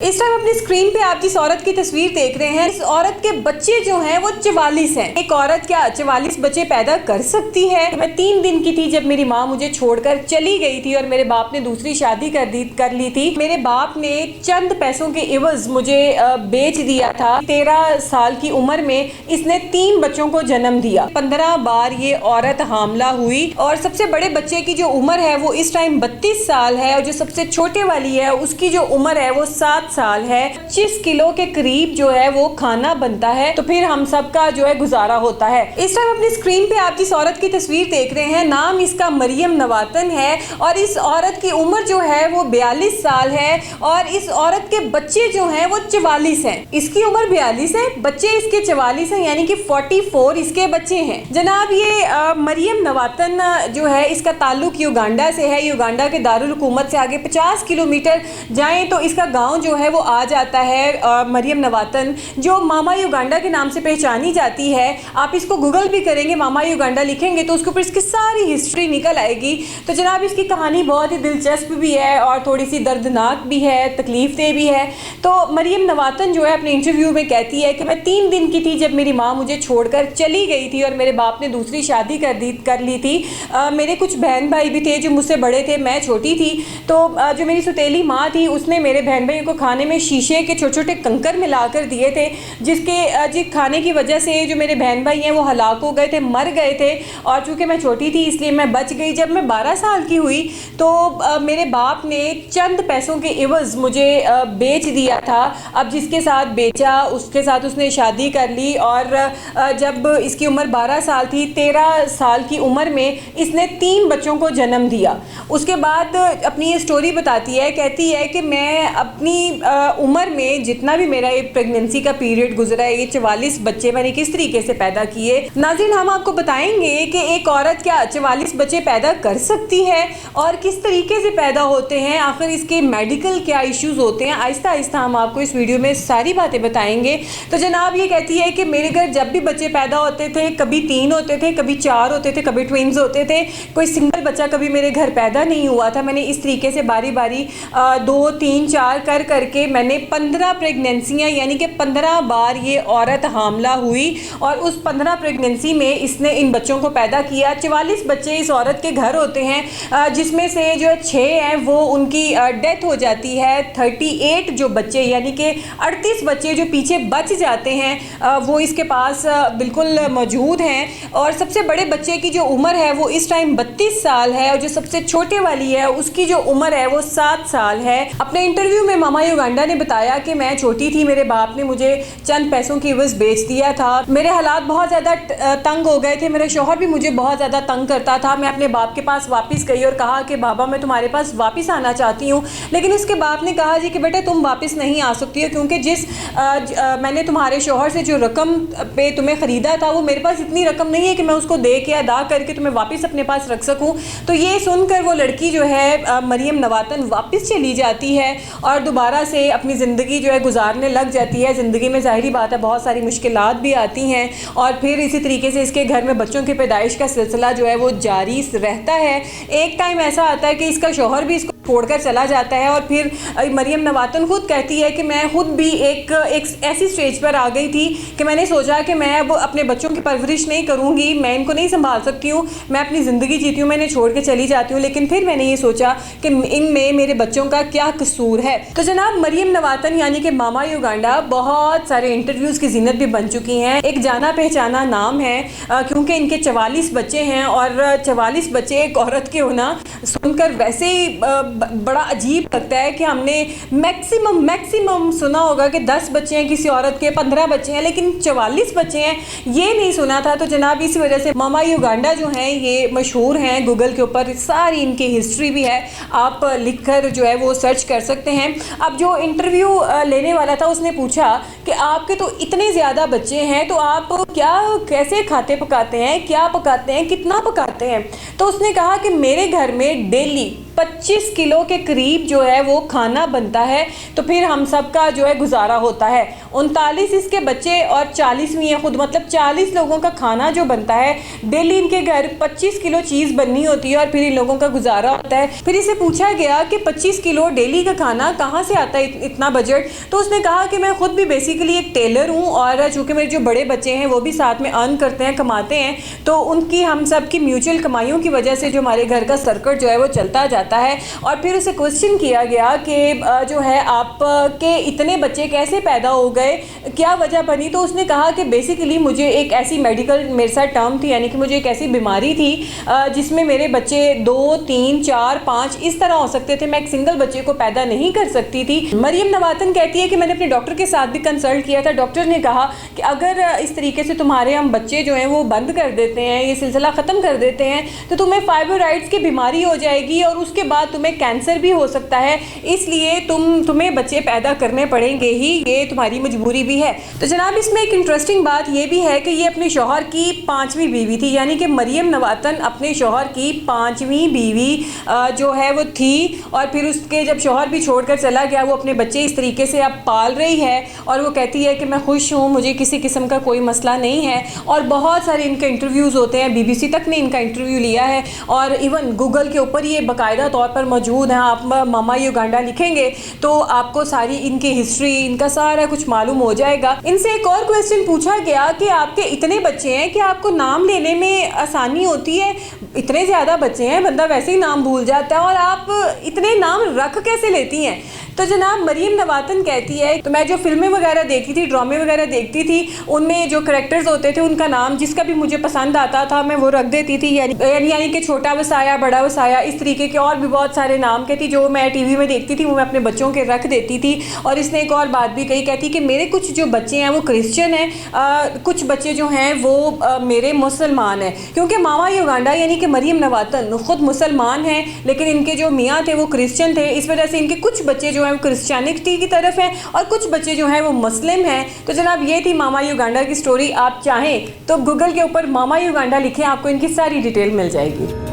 इस टाइम अपनी स्क्रीन पे आप जिस औरत की तस्वीर देख रहे हैं, इस औरत के बच्चे जो हैं वो 44 हैं। एक औरत क्या 44 बच्चे पैदा कर सकती है? मैं 3 दिन की थी जब मेरी माँ मुझे छोड़कर चली गई थी और मेरे बाप ने दूसरी शादी कर ली थी। मेरे बाप ने चंद पैसों के इवज मुझे बेच दिया था। 13 साल की उम्र में इसने 3 बच्चों को जन्म दिया। 15 बार ये औरत हामला हुई और सबसे बड़े बच्चे की जो उम्र है वो इस टाइम 32 साल है और जो सबसे छोटे वाली है उसकी जो उम्र है वो 7 साल है। 25 किलो के करीब जो है वो खाना बनता है, तो फिर हम सब का जो है गुजारा होता है। इस टाइम अपनी स्क्रीन पे आप जिस औरत की तस्वीर देख रहे हैं, नाम इसका मरियम नवातन है और इस औरत की उम्र जो है वो 42 साल है और इस औरत के बच्चे जो हैं वो 44 हैं। इसकी उम्र 42 है, बच्चे इसके 44 हैं, यानी कि 44 इसके बच्चे हैं। जनाब ये मरियम नवातन जो है इसका ताल्लुक युगांडा से है। युगांडा के दारुल हुकूमत से आगे 50 किलोमीटर जाएं तो इसका गांव जो है वो आ जाता है। मरियम नवातन जो मामा युगांडा के नाम से पहचानी जाती है। आप इसको गूगल भी करेंगे, मामा युगांडा लिखेंगे तो उसके ऊपर इसकी सारी हिस्ट्री निकल आएगी। तो जनाब इसकी कहानी बहुत ही दिलचस्प भी है और थोड़ी सी दर्दनाक भी है, तकलीफ दे भी है। तो मरियम नवातन जो है अपने इंटरव्यू में कहती है कि मैं 3 दिन की थी जब मेरी माँ मुझे छोड़कर चली गई थी और मेरे बाप ने दूसरी शादी कर ली थी। मेरे कुछ बहन भाई भी थे जो मुझसे बड़े थे, मैं छोटी थी। तो जो मेरी सुतेली माँ थी उसने मेरे बहन भाइयों को खाने में शीशे के छोटे छोटे कंकर मिलाकर दिए थे, जिसके खाने की वजह से जो मेरे बहन भाई हैं वो हलाक हो गए थे, मर गए थे। और चूँकि मैं छोटी थी इसलिए मैं बच गई। जब मैं 12 साल की हुई तो मेरे बाप ने चंद पैसों के इवज़ मुझे बेच दिया था। अब जिसके साथ बेचा उसके साथ उसने शादी कर ली और जब इसकी उम्र 12 साल थी, 13 साल की उम्र में इसने 3 बच्चों को जन्म दिया। उसके बाद अपनी ये स्टोरी बताती है, कहती है कि मैं अपनी उम्र में जितना भी मेरा ये प्रेगनेंसी का पीरियड गुजरा है, ये 44 बच्चे मैंने किस तरीके से पैदा किए। नाज़रीन हम आपको बताएंगे कि एक औरत क्या 44 बच्चे पैदा कर सकती है और किस तरीके से पैदा होते हैं, आखिर इसके मेडिकल क्या इश्यूज होते हैं। आहिस्ता आहिस्ता हम आपको इस वीडियो में सारी बातें बताएंगे। तो जनाब ये कहती है कि मेरे घर जब भी बच्चे पैदा होते थे, कभी 3 होते थे, कभी 4 होते थे, कभी ट्विंस होते थे, कोई सिंगल बच्चा कभी मेरे घर पैदा नहीं हुआ था। मैंने इस तरीके से बारी बारी 2, 3, 4 करके मैंने 15 प्रेगनेंसियाँ, यानी कि 15 बार ये औरत हामला हुई और उस 15 प्रेगनेंसी में इसने इन बच्चों को पैदा किया। 44 बच्चे इस औरत के घर होते हैं, जिसमें से जो 6 हैं वो उनकी डेथ हो जाती है। 38 जो बच्चे यानी कि 38 बच्चे जो पीछे बच जाते हैं वो इसके पास बिल्कुल मौजूद हैं। और सबसे बड़े बच्चे की जो उम्र है वो इस टाइम 32 साल है और जो सबसे छोटे वाली है उसकी जो उम्र है वो 7 साल है। अपने इंटरव्यू में मामा युगांडा ने बताया कि मैं छोटी थी, मेरे बाप ने मुझे चंद पैसों की इवज़ बेच दिया था। मेरे हालात बहुत ज़्यादा तंग हो गए थे, मेरे शौहर भी मुझे बहुत ज़्यादा तंग करता था। मैं अपने बाप के पास वापस गई और कहा कि बाबा मैं तुम्हारे पास वापस आना चाहती हूँ, लेकिन उसके बाप ने कहा जी कि बेटा तुम वापस नहीं आ सकती हो, क्योंकि जिस मैंने तुम्हारे शौहर से जो रकम पे तुम्हें ख़रीदा था वो मेरे पास इतनी रकम नहीं है कि मैं उसको दे के अदा करके तुम्हें वापस अपने पास रख सकूँ। तो ये सुनकर वो लड़की जो है मरियम नवातन वापस चली जाती है और दोबारा से अपनी ज़िंदगी जो है गुजारने लग जाती है। ज़िंदगी में ज़ाहिरी बात है बहुत सारी मुश्किलात भी आती हैं और फिर इसी तरीके से इसके घर में बच्चों की पैदाइश का सिलसिला जो है वो जारी रहता है। एक टाइम ऐसा आता है कि इसका शौहर भी इसको छोड़कर चला जाता है और फिर मरियम नवातन खुद कहती है कि मैं खुद भी एक ऐसी स्टेज पर आ गई थी कि मैंने सोचा कि मैं अब अपने बच्चों की परवरिश नहीं करूँगी, मैं इनको नहीं संभाल सकती हूँ, मैं अपनी ज़िंदगी जीती हूँ, मैं इन्हें छोड़ के चली जाती हूँ। लेकिन फिर मैंने ये सोचा कि इनमें मेरे बच्चों का क्या कसूर है। तो जनाब मरियम नवातन यानी कि मामा युगांडा बहुत सारे इंटरव्यूज़ की जीनत भी बन चुकी हैं, एक जाना पहचाना नाम है क्योंकि इनके 44 बच्चे हैं और 44 बच्चे एक औरत के होना सुनकर वैसे ही बड़ा अजीब लगता है कि हमने मैक्सिमम सुना होगा कि 10 बच्चे हैं किसी औरत के, 15 बच्चे हैं, लेकिन 44 बच्चे हैं ये नहीं सुना था। तो जनाब इस वजह से मामा युगांडा जो हैं ये मशहूर हैं, गूगल के ऊपर सारी इनकी हिस्ट्री भी है, आप लिखकर जो है वो सर्च कर सकते हैं। अब जो इंटरव्यू लेने वाला था उसने पूछा कि आपके तो इतने ज़्यादा बच्चे हैं तो आप क्या कैसे खाते पकाते हैं, क्या पकाते हैं, कितना पकाते हैं। तो उसने कहा कि मेरे घर में डेली 25 किलो के करीब जो है वो खाना बनता है, तो फिर हम सब का जो है गुजारा होता है। 39 इसके बच्चे और 40वीं है खुद, मतलब 40 लोगों का खाना जो बनता है डेली। इनके घर 25 किलो चीज़ बननी होती है और फिर इन लोगों का गुजारा होता है। फिर इसे पूछा गया कि 25 किलो डेली का खाना कहाँ से आता है, इतना बजट? तो उसने कहा कि मैं खुद भी बेसिकली एक टेलर हूँ और चूँकि मेरे जो बड़े बच्चे हैं वो भी साथ में अर्न करते हैं, कमाते हैं, तो उनकी हम सब की म्यूचुअल कमाइयों की वजह से जो हमारे घर का सर्कट जो है वो चलता जाता है। और फिर उसे क्वेश्चन किया गया कि जो है आपके इतने बच्चे कैसे पैदा हो गए, क्या वजह बनी? तो उसने कहा कि बेसिकली मुझे एक ऐसी मेडिकल मेरे साथ टर्म थी, यानी कि मुझे एक ऐसी बीमारी थी जिसमें मेरे बच्चे 2, 3, 4, 5 इस तरह हो सकते थे। मैं एक सिंगल बच्चे को पैदा नहीं कर सकती थी। मरियम नवातन कहती है कि मैंने अपने डॉक्टर के साथ भी कंसल्ट किया था। डॉक्टर ने कहा कि अगर इस तरीके से तुम्हारे हम बच्चे जो हैं वो बंद कर देते हैं, ये सिलसिला ख़त्म कर देते हैं, तो तुम्हें फाइब्रोइड्स की बीमारी हो जाएगी और उसके बाद तुम्हें कैंसर भी हो सकता है, इसलिए तुम्हें बच्चे पैदा करने पड़ेंगे ही, ये तुम्हारी मजबूरी भी है। तो जनाब इसमें एक इंटरेस्टिंग बात ये भी है कि ये अपने शौहर की 5वीं बीवी थी, यानी कि मरियम नवातन अपने शौहर की 5वीं बीवी जो है वो थी। और फिर उसके जब शौहर भी छोड़कर चला गया, वो अपने बच्चे इस तरीके से अब पाल रही है और वो कहती है कि मैं खुश हूँ, मुझे किसी किस्म का कोई मसला नहीं है। और बहुत सारे इनके इंटरव्यूज़ होते हैं, BBC तक ने इनका इंटरव्यू लिया है और इवन गूगल के ऊपर ये बाकायदा तौर पर मौजूद हैं। आप मामा युगांडा लिखेंगे तो आपको सारी इनकी हिस्ट्री, इनका सारा कुछ मालूम हो जाएगा। इनसे एक और क्वेश्चन पूछा गया कि आपके इतने बच्चे हैं कि आपको नाम लेने में आसानी होती है? इतने ज़्यादा बच्चे हैं, बंदा वैसे ही नाम भूल जाता है, और आप इतने नाम रख कैसे लेती हैं? तो जनाब मरियम नवातन कहती है, तो मैं जो फिल्में वगैरह देखती थी, ड्रामे वगैरह देखती थी, उनमें जो करैक्टर्स होते थे उनका नाम जिसका भी मुझे पसंद आता था मैं वो रख देती थी, यानी कि छोटा वसाया, बड़ा वसाया, इस तरीके के और भी बहुत सारे नाम कहती जो मैं टीवी में देखती थी वो मैं अपने बच्चों के रख देती थी। और इसने एक और बात भी कही, कहती कि मेरे कुछ जो बच्चे हैं वो क्रिश्चियन हैं, कुछ बच्चे जो हैं वो मेरे मुसलमान हैं, क्योंकि मामा युगांडा यानी कि मरियम नवातन खुद मुसलमान हैं लेकिन इनके जो मियाँ थे वो क्रिश्चियन थे, इस वजह से इनके कुछ बच्चे जो हैं वो क्रिश्चियनिटी की तरफ हैं और कुछ बच्चे जो हैं वो मुस्लिम हैं। तो जनाब ये थी मामा युगांडा की स्टोरी। आप चाहें तो गूगल के ऊपर मामा युगांडा लिखें, आपको इनकी सारी डिटेल मिल जाएगी।